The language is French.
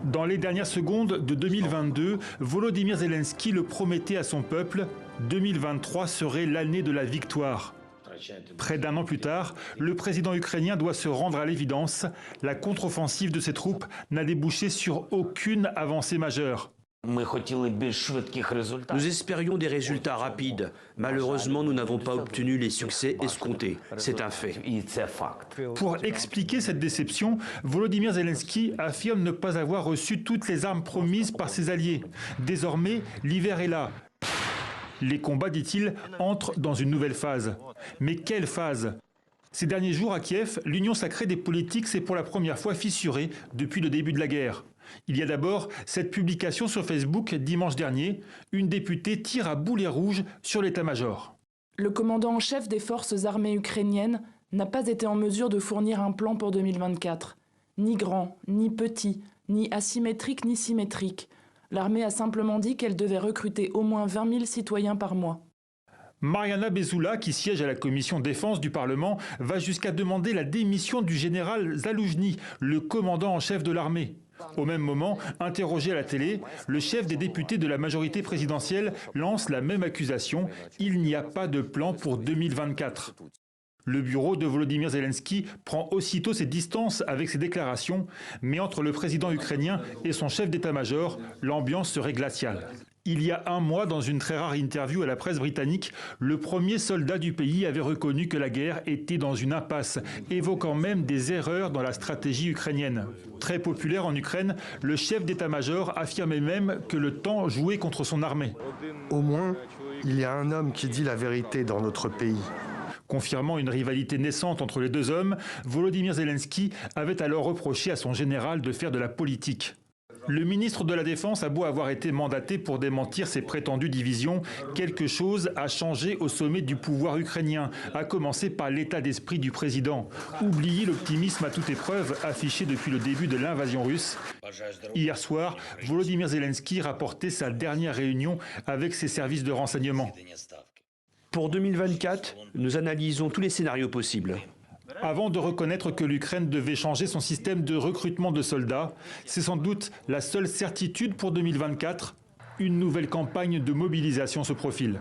Dans les dernières secondes de 2022, Volodymyr Zelensky le promettait à son peuple, 2023 serait l'année de la victoire. Près d'un an plus tard, le président ukrainien doit se rendre à l'évidence. La contre-offensive de ses troupes n'a débouché sur aucune avancée majeure. Nous espérions des résultats rapides. Malheureusement, nous n'avons pas obtenu les succès escomptés. C'est un fait. Pour expliquer cette déception, Volodymyr Zelensky affirme ne pas avoir reçu toutes les armes promises par ses alliés. Désormais, l'hiver est là. Les combats, dit-il, entrent dans une nouvelle phase. Mais quelle phase ? Ces derniers jours à Kiev, l'union sacrée des politiques s'est pour la première fois fissurée depuis le début de la guerre. Il y a d'abord cette publication sur Facebook dimanche dernier. Une députée tire à boulet rouge sur l'état-major. Le commandant en chef des forces armées ukrainiennes n'a pas été en mesure de fournir un plan pour 2024. Ni grand, ni petit, ni asymétrique, ni symétrique. L'armée a simplement dit qu'elle devait recruter au moins 20 000 citoyens par mois. Mariana Bezoula, qui siège à la commission défense du Parlement, va jusqu'à demander la démission du général Zaloujny, le commandant en chef de l'armée. Au même moment, interrogé à la télé, le chef des députés de la majorité présidentielle lance la même accusation. Il n'y a pas de plan pour 2024. Le bureau de Volodymyr Zelensky prend aussitôt ses distances avec ces déclarations, mais entre le président ukrainien et son chef d'état-major, l'ambiance serait glaciale. Il y a un mois, dans une très rare interview à la presse britannique, le premier soldat du pays avait reconnu que la guerre était dans une impasse, évoquant même des erreurs dans la stratégie ukrainienne. Très populaire en Ukraine, le chef d'état-major affirmait même que le temps jouait contre son armée. Au moins, il y a un homme qui dit la vérité dans notre pays. Confirmant une rivalité naissante entre les deux hommes, Volodymyr Zelensky avait alors reproché à son général de faire de la politique. Le ministre de la Défense a beau avoir été mandaté pour démentir ces prétendues divisions, quelque chose a changé au sommet du pouvoir ukrainien, à commencer par l'état d'esprit du président. Oubliez l'optimisme à toute épreuve affiché depuis le début de l'invasion russe. Hier soir, Volodymyr Zelensky rapportait sa dernière réunion avec ses services de renseignement. Pour 2024, nous analysons tous les scénarios possibles. Avant de reconnaître que l'Ukraine devait changer son système de recrutement de soldats, c'est sans doute la seule certitude pour 2024. Une nouvelle campagne de mobilisation se profile.